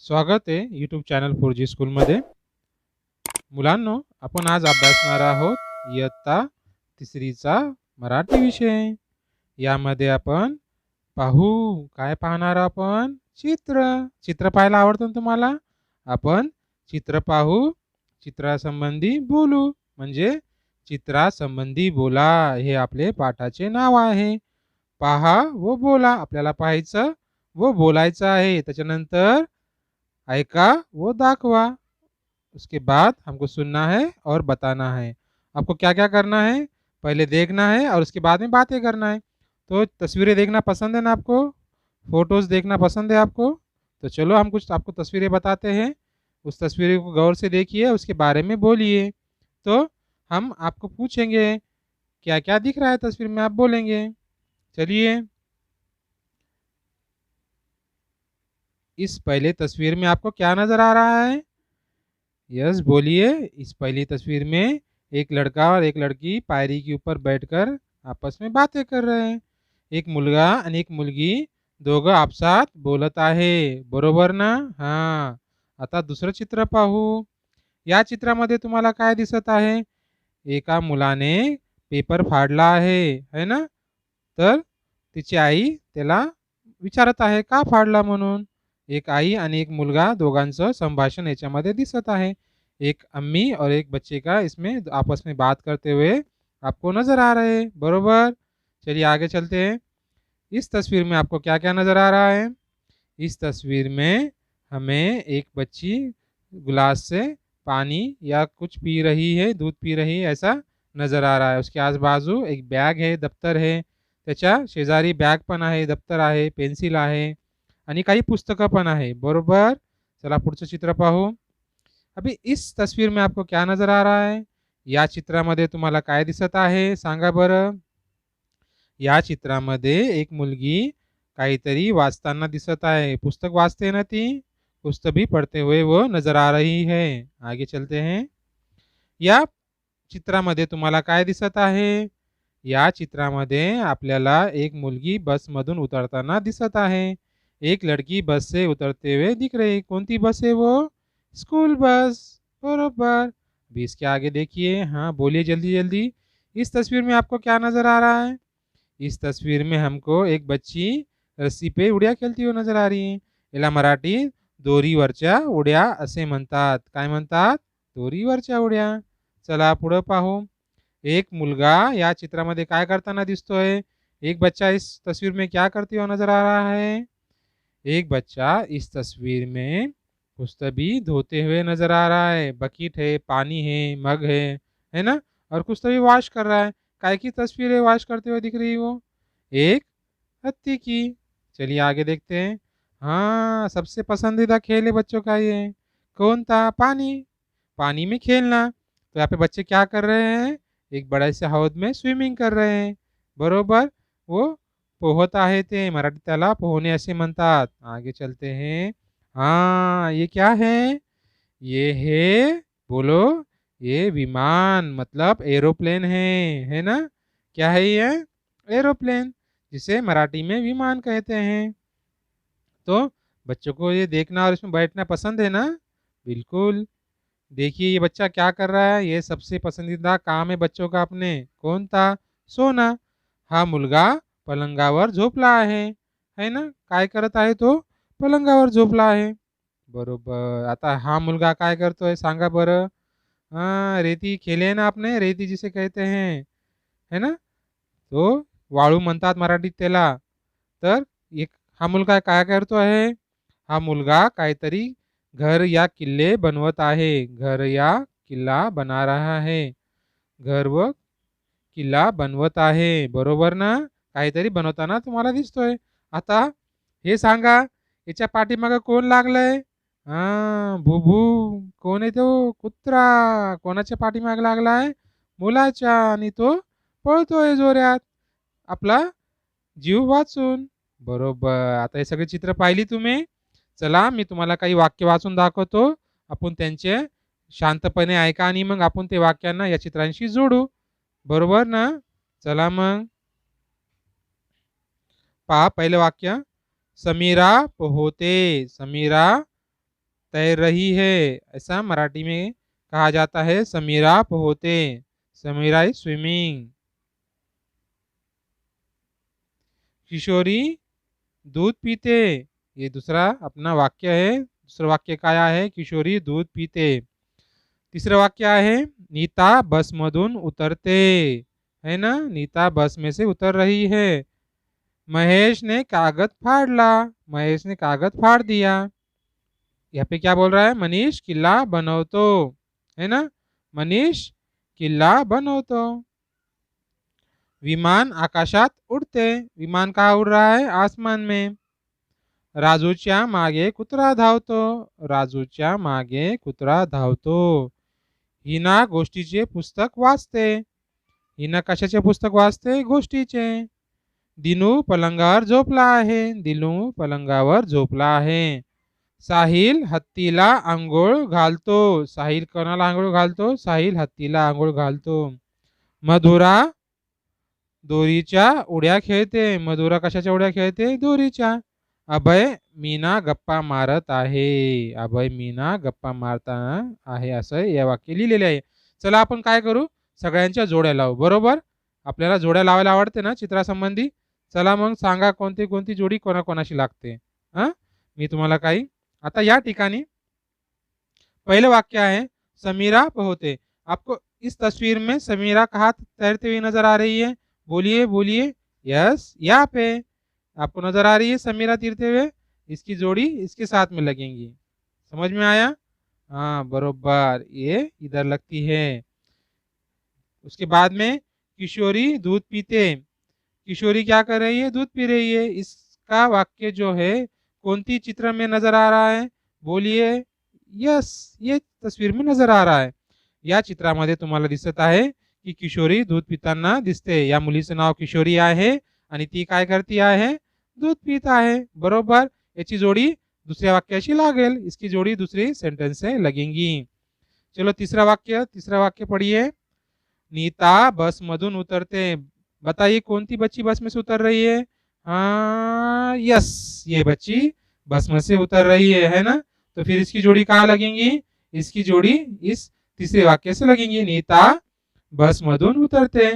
स्वागत आहे YouTube channel 4G स्कूलमध्ये. मुलांनो, आपण आज अभ्यासणार आहोत इयत्ता तिसरीचा मराठी विषय. यामध्ये आपण पाहू काय पाहणार आपण? चित्र. चित्र पाहायला आवडतं ना तुम्हाला? आपण चित्र पाहू, चित्रासंबंधी बोलू. म्हणजे चित्रासंबंधी बोला हे आपले पाठाचे नाव आहे. पहा व बोला. आपल्याला पाहायचं व बोलायचं आहे. त्याच्यानंतर ऐका वो दाखवा। उसके बाद हमको सुनना है और बताना है। आपको क्या-क्या करना है? पहले देखना है और उसके बाद में बातें करना है। तो तस्वीरें देखना पसंद है ना आपको? फ़ोटोज़ देखना पसंद है आपको? तो चलो हम कुछ आपको तस्वीरें बताते हैं। उस तस्वीरों को गौर से देखिए, उसके बारे में बोलिए। तो हम आपको पूछेंगे, क्या-क्या दिख रहा है तस्वीर में? आप बोलेंगे। चलिए। इस पहले तस्वीर में आपको क्या नज़र आ रहा है? यस बोलिए। इस पहली तस्वीर में एक लड़का और एक लड़की पायरी के ऊपर बैठकर आपस में बातें कर रहे हैं. एक मुलगा आणि एक मुलगी दोघं आपसात बोलत आहे. बरोबर ना? हां. आता दुसरं चित्र पाहू. या चित्रामध्ये तुम्हाला काय दिसत आहे? एका मुलाने पेपर फाडला आहे, है ना? तर तिची आई त्याला विचारत आहे, का फाडला म्हणून? एक आई आणि एक मुलगा दोघांचं संभाषण याच्यामध्ये दिसत आहे. एक अम्मी और एक बच्चे का इसमें आपस में बात करते हुए आपको नज़र आ रहे हैं, बरोबर? चलिए आगे चलते हैं। इस तस्वीर में आपको क्या-क्या नज़र आ रहा है? इस तस्वीर में हमें एक बच्ची गिलास से पानी या कुछ पी रही है, दूध पी रही है ऐसा नज़र आ रहा है. उसके आजू-बाजू एक बॅग है, दप्तर है. त्याच्या शेजारी बॅग पण आहे, दप्तर आहे, पेन्सिल आहे आणि काही पुस्तकं पण आहे. बरोबर? चला पुढचं चित्र पाहू. अभी इस तस्वीर में आपको क्या नज़र आ रहा है? या चित्रामध्ये तुम्हाला काय दिसत आहे? सांगा बरं? या चित्रामध्ये एक मुलगी काहीतरी वाचताना दिसत आहे. पुस्तक वाचते ना ती? कुछ तो भी पढ़ते हुए वो नज़र आ रही है. आगे चलते हैं. या चित्रामध्ये तुम्हाला काय दिसत आहे? या चित्रामध्ये आपल्याला एक मुलगी बसमधून उतरताना दिसत आहे. एक लड़की बस से उतरते हुए दिख रही. कौन-सी बस है वो? School bus. बरोबर. अभी इसके आगे देखिए. हाँ, बोलिए जल्दी-जल्दी. इस तस्वीर में आपको क्या नज़र आ रहा है? इस तस्वीर में हमको एक बच्ची रस्सी पे उड्या खेळती हुई नजर आ रही है. याला मराठीत दोरीवरच्या उड्या असे म्हणतात. काय म्हणतात? दोरीवरच्या उड्या. चला पुढं पाहू. एक मुलगा या चित्रामध्ये काय करताना दिसतोय? एक बच्चा इस तस्वीर में क्या करते हुए नजर आ रहा है? एक बच्चा इस तस्वीर में कुछ तो भी धोते हुए नजर आ रहा है. बकेट है, पानी है, मग है ना? और कुछ तो भी वॉश कर रहा है. काय की तस्वीर है वॉश करते हुए दिख रही है वो? एक हत्ती की। चलिए आगे देखते हैं। हाँ, सबसे पसंदीदा खेल है बच्चों का ये। कौन-सा? पानी। पानी में खेलना। तो यहाँ पे बच्चे क्या कर रहे हैं? एक बड़े से हौद में स्विमिंग कर रहे हैं. बरोबर? वो पोहत आहे ते. मराठीत त्याला पोहणे असे म्हणतात. आगे चलते हैं. हाँ, ये क्या है? ये है बोलो, ये विमान मतलब एरोप्लेन है ना? क्या है ये? एरोप्लेन, जिसे मराठी में विमान कहते हैं. तो बच्चों को ये देखना और इसमें बैठना पसंद है ना? बिल्कुल. देखिए ये बच्चा क्या कर रहा है? ये सबसे पसंदीदा काम है बच्चों का अपने. कोणता? सोना. हा मुलगा पलंगावर झोपला आहे. है ना? काय करत आहे तो? पलंगावर झोपला आहे. बरोबर. आता हा मुलगा काय करतोय सांगा बरं? हाँ, रेती खेले है ना आपने? रेती जिसे कहते हैं, है ना? तो वाळू म्हणतात मराठीत त्याला. तर एक हा मुलगा काय करतो आहे? हा मुलगा काहीतरी घर या किल्ले बनवत आहे. घर या किल्ला बना रहा है. घर व किल्ला बनवत आहे. बरोबर ना? काहीतरी बनवताना तुम्हाला दिसतोय. आता हे सांगा, याच्या पाठीमागे कोण लागलंय? हां, भुभू. कोण आहे तो? कुत्रा. कोणाच्या पाठीमागे लागलाय? मुलाच्या आणि तो पळतोय जोरात. आपला जीव वाचून. बरोबर. आता हे सगळी चित्र पाहिली तुम्ही? चला मी तुम्हाला काही वाक्य वाचून दाखवतो. आपण त्यांचे शांतपणे ऐका आणि मग आपण ते वाक्यांना या चित्रांशी जोडू. बरोबर ना? चला मग. पहा पहिलं वाक्य. समीरा पोहते. समीरा तैर रही है, ऐसा मराठी में कहा जाता है। समीरा पोहते, समीरा इज स्विमिंग। किशोरी दूध पीते, ये दूसरा अपना वाक्य है। दूसरा वाक्य क्या है? किशोरी दूध पीते। तीसरा वाक्य क्या है? नीता बस मधून उतरते, है ना, नीता बस में से उतर रही है। महेश ने कागज फाड़ला, महेश ने कागज फाड़ दिया। यहाँ पे क्या बोल रहा है? मनीष किल्ला बनवतो, है ना, मनीष किल्ला बनवतो। विमान आकाशात उडते, विमान कहाँ उड़ रहा है? आसमान में। राजूच्या मागे कुत्रा धावतो, राजूच्या मागे कुत्रा धावतो। हिना गोष्टीचे पुस्तक वाचते, हिना कशाचे पुस्तक वाचते? गोष्टीचे। दिनू पलंगावर झोपला आहे, दिनू पलंगावर झोपला आहे। साहिल हत्तीला आंघोळ घालतो, साहिल कोणाला आंघोळ घालतो? साहिल हत्तीला आंघोळ घालतो। मधुरा दोरीच्या उड्या खेळते, मधुरा कशाच्या उड्या खेळते? दोरीच्या। अभय मीना गप्पा मारत आहे, अभय मीना गप्पा मारताना आहे, असं या वाक्य लिहिलेले आहे। चला आपण काय करू? सगळ्यांच्या जोड्या लावू, बरोबर? आपल्याला जोड्या लावायला आवडते ना चित्रासंबंधी? चला मग सांगा कोणती कोणती जोडी कोणाकोणाशी लागते। हा, मी तुम्हाला काही आता या ठिकाणी पहले वाक्य है समीरा पोहते। आपको इस तस्वीर में समीरा कहाँ तैरते हुए नजर आ रही है? बोलिए बोलिए। यस, यहाँ पे आपको नजर आ रही है समीरा तैरते हुए। इसकी जोड़ी इसके साथ में लगेंगी। समझ में आया? हाँ बरोबर, ये इधर लगती है। उसके बाद में किशोरी दूध पीते, किशोरी क्या कर रही है? दूध पी रही है। इसका वाक्य जो है कोणती चित्र में नजर आ रहा है? बोलिए। यस, ये तस्वीर में नजर आ रहा है। या चित्रामध्ये तुम्हाला दिसत आहे की किशोरी दूध पिताना दिसते। या मुलीचं नाव किशोरी आहे आणि ती काय करती आहे? दूध पीत आहे, बरोबर। याची जोडी दुसऱ्या वाक्याशी लागेल, इसकी जोड़ी दूसरी सेंटेंस से लगेंगी। चलो तीसरा वाक्य पढ़िए। नीता बस मधून उतरते, बताइए कौन सी बच्ची बस में से उतर रही है? हाँ यस, ये बच्ची बस में से उतर रही है ना। तो फिर इसकी जोड़ी कहाँ लगेंगी? इसकी जोड़ी इस तीसरे वाक्य से लगेंगी। नीता बस मधून उतरते,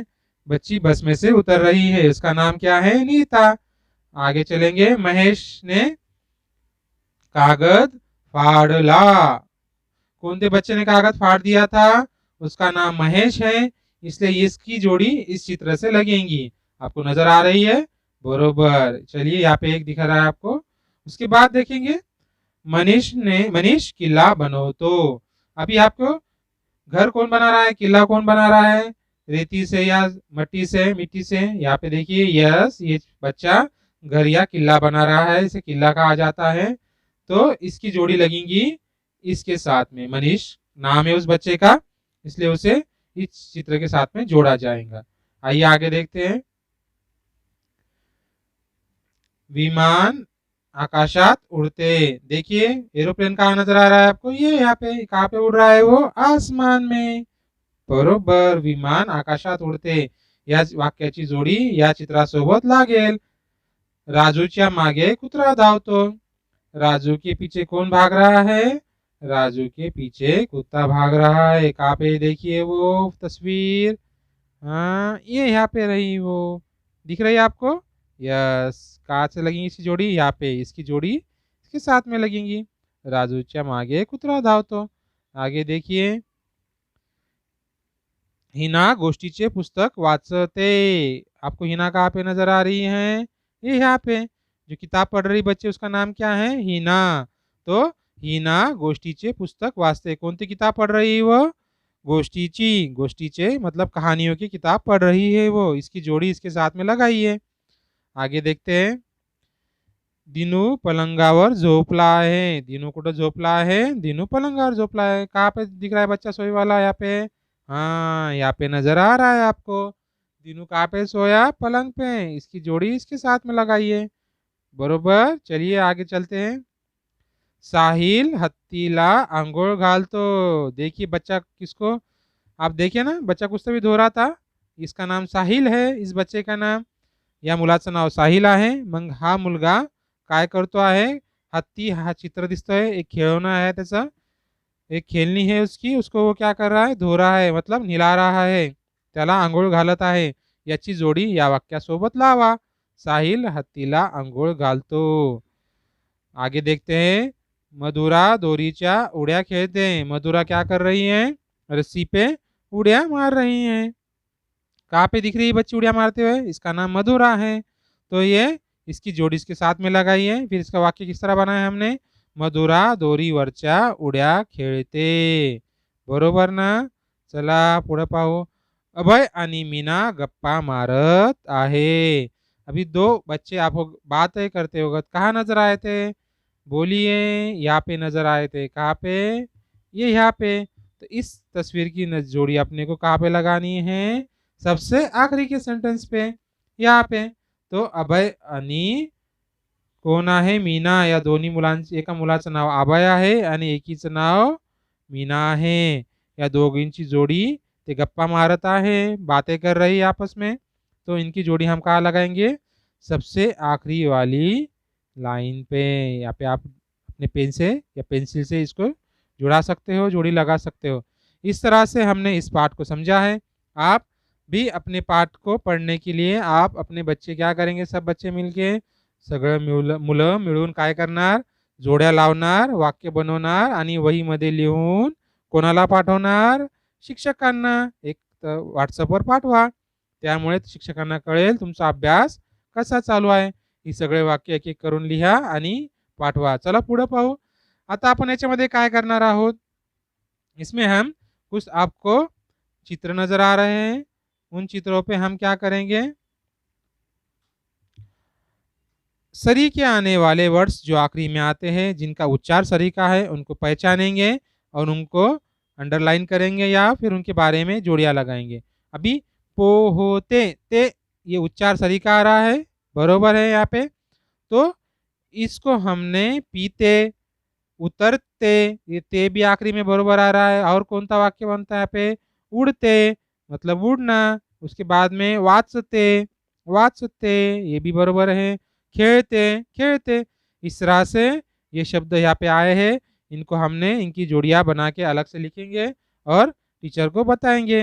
बच्ची बस में से उतर रही है, उसका नाम क्या है? नीता। आगे चलेंगे। महेश ने कागज फाड़ला, कौन से बच्चे ने कागज फाड़ दिया था? उसका नाम महेश है, इसलिए इसकी जोड़ी इस चित्र से लगेंगी। आपको नजर आ रही है? बरोबर। चलिए यहाँ पे एक दिखा रहा है आपको। उसके बाद देखेंगे मनीष किला बनवतो। अभी आपको घर कौन बना रहा है? किला कौन बना रहा है? रेती से या मिट्टी से? यहाँ पे देखिए, यस, ये बच्चा घर या किला बना रहा है, इसे किला कहा जाता है। तो इसकी जोड़ी लगेंगी इसके साथ में। मनीष नाम है उस बच्चे का, इसलिए उसे इस चित्र के साथ में जोड़ा जाएगा। आइए आगे देखते हैं। विमान आकाशात उड़ते, देखिए एरोप्लेन कहाँ नजर आ रहा है आपको? ये यहाँ पे कहाँ पे उड़ रहा है वो? आसमान में, बरोबर। विमान आकाशात उड़ते या वाक्याची जोडी या चित्रासोबत लागेल। राजूच्या मागे कुत्रा धावतो, राजू के पीछे कौन भाग रहा है? राजू के पीछे कुत्ता भाग रहा है। कहाँ पे देखिए वो तस्वीर? हाँ, ये यहाँ पे रही, वो दिख रही है आपको? यस। कहाँ से लगेंगी इसकी जोड़ी? यहाँ पे इसकी जोड़ी इसके साथ में लगेंगी। राजूच्या मागे कुत्रा धावतो। आगे देखिए, हिना गोष्टीचे पुस्तक वाचते। आपको हिना कहाँ पे नजर आ रही है? ये यहाँ पे जो किताब पढ़ रही बच्चे, उसका नाम क्या है? हिना। तो हिना गोष्टीचे पुस्तक वाचते, कौन सी किताब पढ़ रही है वो? गोष्टीची, गोष्टीचे मतलब कहानियों की किताब पढ़ रही है वो। इसकी जोड़ी इसके साथ में लगाइए। आगे देखते हैं। दिनू पलंगावर झोपला आहे, दिनू कुठं झोपला आहे? दिनू पलंगावर झोपला है। कहाँ पे दिख रहा है बच्चा सोए वाला? यहाँ पे, हाँ यहाँ पे नजर आ रहा है आपको। दिनू कहाँ पे सोया? पलंग पे, इसकी जोड़ी इसके साथ में लगाइए, बरोबर। चलिए आगे चलते हैं। साहिल हत्तीला आंघोळ घालतो, देखिए बच्चा किसको, आप देखिए ना, बच्चा कुछ तो भी धो रहा था। इसका नाम साहिल है, इस बच्चे का नाम, या मुलाचं नाव साहिल आहे। मग हा मुलगा काय करतो आहे? हत्ती हा चित्र दिसतोय, एक खिलौना आहे त्याचा, एक खेळणी है उसकी, उसको वो क्या कर रहा है, धो रहा है, मतलब निला रहा है, त्याला अंघोळ घालत आहे. याची जोडी या वाक्यासोबत लावा. साहिल हत्तीला अंघोळ घालतो. आगे देखते हैं। मधुरा दोरीच्या उड्या खेलते हैं। मधुरा क्या कर रही है, रस्सी पे उड़िया मार रही है। कहाँ पे दिख रही है बच्ची उड़िया मारते हुए, इसका नाम मधुरा है। तो ये इसकी जोड़ी इसके साथ में लगाई है। फिर इसका वाक्य किस तरह बनाया हमने, मधुरा दोरीवरच्या उड्या खेळते, बरोबर ना। चला पुढे पाहू। अभय आणि मीना गप्पा मारत आहे। अभी दो बच्चे आपको बात करते वक्त कहाँ नजर आए थे, बोलिए, यहाँ पे नजर आए थे। कहाँ पे, ये यहाँ पे। तो इस तस्वीर की जोड़ी अपने को कहाँ पे लगानी है, सबसे आखिरी के सेंटेंस पे, यहाँ पे। तो अभय आणि कोण आहे, मीना, या दोन्ही मुलांचे, एका मुलाचं नाव अभय आहे आणि एकीचं नाव मीना आहे। या दोघींची जोड़ी, ते गप्पा मारत आहे, बातें कर रही है आपस में। तो इनकी जोड़ी हम कहाँ लगाएंगे, सबसे आखिरी वाली लाइन पे। यहाँ पे आप अपने पेन से या पेंसिल से इसको जुड़ा सकते हो, जोड़ी लगा सकते हो। इस तरह से हमने इस पाठ को समझा है। आप भी अपने पाठ को पढ़ने के लिए आप अपने बच्चे क्या करेंगे, सब बच्चे मिलके सगळं मुलं मिळून काय करणार, जोड्या लावणार, वाक्य बनवणार आणि वहीमध्ये लिहून कोणाला पाठवणार, शिक्षकांना। एक व्हॉट्सअपवर पाठवा, त्यामुळे शिक्षकांना कळेल तुमचा अभ्यास कसा चालू आहे। ही सगळे वाक्य एक एक करून लिहा आणि पाठवा। चला पुढे पाहू। आता आपण याच्यामध्ये काय करणार आहोत, इसमें हम कुछ आपको चित्र नजर आ रहे हैं, उन चित्रों पे हम क्या करेंगे, सरी के आने वाले वर्ड्स जो आखिरी में आते हैं, जिनका उच्चार सरी का है, उनको पहचानेंगे और उनको अंडरलाइन करेंगे या फिर उनके बारे में जोड़ियां लगाएंगे। अभी पोहोते, ते ये उच्चार सरी का आ रहा है, बरोबर है यहाँ पे। तो इसको हमने पीते, उतरते, ये ते भी आखिरी में बरोबर आ रहा है। और कौन सा वाक्य बनता है यहाँ पे, उड़ते, मतलब उड़ना। उसके बाद में वाचते, वाचते, ये भी बरोबर है। खेलते, खेलते। इस तरह से ये शब्द यहाँ पे आए हैं, इनको हमने इनकी जोड़ियां बना के अलग से लिखेंगे और टीचर को बताएंगे।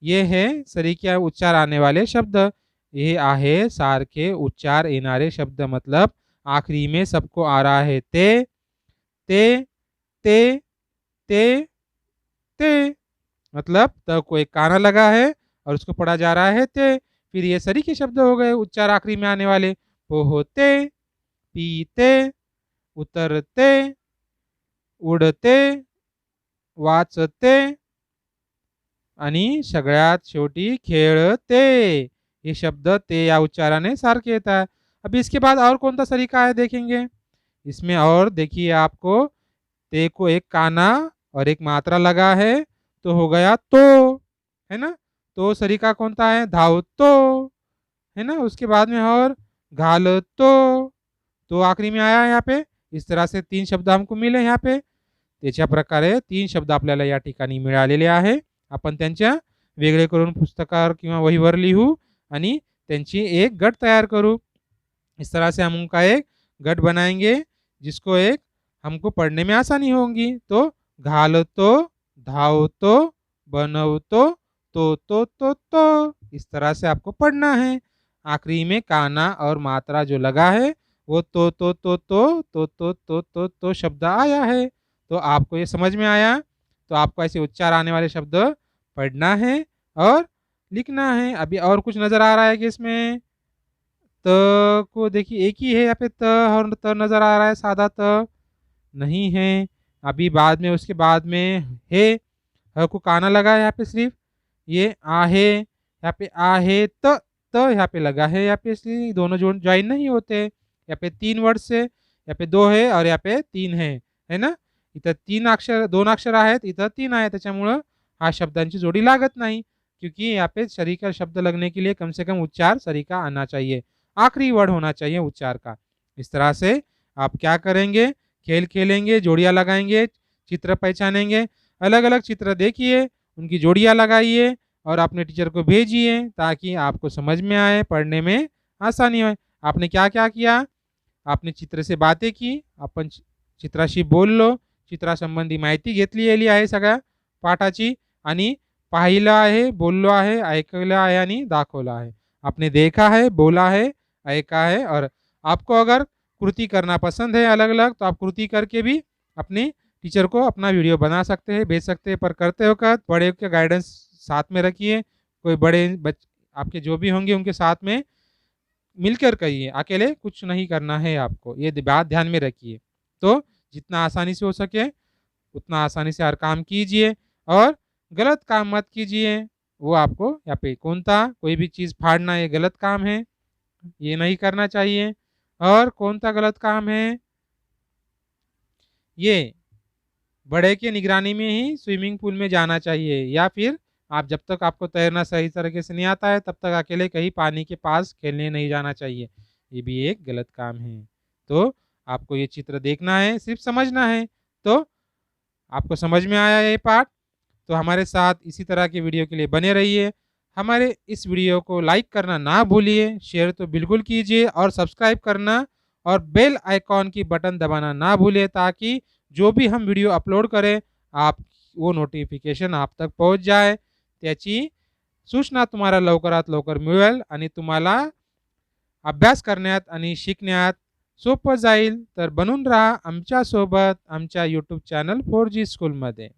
ये है सरीके उच्चार आने वाले शब्द, ये आहे सारखे उच्चार येणारे शब्द, मतलब आखिरी में सबको आ रहा है ते, ते, ते, ते, ते, मतलब त को एक काना लगा है और उसको पढ़ा जा रहा है ते। फिर ये सरी के शब्द हो गए उच्चार आखिरी में आने वाले, पोहते, पीते, उतरते, उडते, वाचते आणि सगळ्यात शेवटी खेळते। ये शब्द ते या उच्चाराने सारखे येतात। अब इसके बाद और कौन सा सरीका है देखेंगे, इसमें और देखिए आपको ते को एक काना और एक मात्रा लगा है, तो हो गया तो, है ना। तो सरीका कौन सा है, धावतो, है ना। उसके बाद में और घालतो, तो आखिरी में आया यहाँ पे। इस तरह से तीन शब्द हमको मिले यहाँ पे। त्याच्या प्रकारे तीन शब्द आपल्याला या ठिकाणी मिळालेले आहे। आपण त्यांच्या वेगळे करून पुस्तकावर किंवा वहीवर लिहू आणि त्यांची एक गट तैयार करू। इस तरह से हम उनका एक गट बनाएंगे, जिसको एक हमको पढ़ने में आसानी होगी। तो घालतो, धावतो, बनवतो, तो इस तरह से आपको पढ़ना है। आखिरी में काना और मात्रा जो लगा है वो तो शब्द आया है। तो आपको ये समझ में आया, तो आपको ऐसे उच्चार आने वाले शब्द पढ़ना है और लिखना है। अभी और कुछ नजर आ रहा है कि इसमें त को देखिए एक ही है यहाँ पे, त और त नजर आ रहा है, सादा त नहीं है। अभी बाद में उसके बाद में है, ह को काना लगा है यहाँ पे सिर्फ, ये आहे, यहाँ पे आहे त यहाँ पे लगा है, यहाँ पे इसलिए दोनों जो ज्वाइन नहीं होते। यहाँ पे तीन वर्ड से, यहाँ पे दो है और यहाँ पे तीन है ना। इथं तीन अक्षर, दोन अक्षर आहेत, इथं तीन आहे, त्याच्यामुळं हा शब्दांची जोड़ी लागत नहीं, क्योंकि यहाँ पे सरी का शब्द लगने के लिए कम से कम उच्चार सरी का आना चाहिए, आखिरी वर्ड होना चाहिए उच्चार का। इस तरह से आप क्या करेंगे, खेल खेलेंगे, जोड़ियां लगाएंगे, चित्र पहचानेंगे, अलग अलग चित्र देखिए, उनकी जोड़ियां लगाइए और अपने टीचर को भेजिए, ताकि आपको समझ में आए, पढ़ने में आसानी हो। आपने क्या क्या किया, आपने चित्राशी बातें की, आपण चित्राशी बोललो, चित्रासंबंधी माहिती घेतलेली आहे सगळ्या पाठाची आणि पाहिलं आहे, बोललो आहे, ऐकलं आहे आणि दाखवलं आहे. आपने देखा है, बोला है, ऐका है और आपको अगर कृति करना पसंद है अलग-अलग तो आप कृति करके भी अपनी टीचर को अपना वीडियो बना सकते हैं, भेज सकते हैं। पर करते वक़्त बड़े के गाइडेंस साथ में रखिए। कोई बड़े आपके जो भी होंगे उनके साथ में मिलकर करिए, अकेले कुछ नहीं करना है आपको, ये बात ध्यान में रखिए। तो जितना आसानी से हो सके उतना आसानी से हर काम कीजिए और गलत काम मत कीजिए। वो आपको यहाँ पे कोई भी चीज़ फाड़ना ये गलत काम है, ये नहीं करना चाहिए। और कौन-सा गलत काम है? ये बड़े की निगरानी में ही स्विमिंग पूल में जाना चाहिए या फिर आप जब तक आपको तैरना सही तरीके से नहीं आता है तब तक अकेले कहीं पानी के पास खेलने नहीं जाना चाहिए। ये भी एक गलत काम है। तो आपको ये चित्र देखना है, सिर्फ़ समझना है। तो आपको समझ में आया ये पाठ? तो हमारे साथ इसी तरह के वीडियो के लिए बने रहिए। हमारे इस वीडियो को लाइक करना ना भूलिए, शेयर तो बिल्कुल कीजिए और सब्सक्राइब करना और बेल आइकॉन की बटन दबाना ना भूलिए ताकि जो भी हम व्हिडिओ अपलोड करें, आप वो नोटिफिकेशन आप तक पोहोच जाए. त्याची सूचना तुम्हाला लवकरात लवकर मिळेल आणि तुम्हाला अभ्यास करण्यात आणि शिकण्यात सोपं जाईल. तर बनून राहा आमच्यासोबत आमच्या YouTube चॅनल 4G स्कूलमध्ये.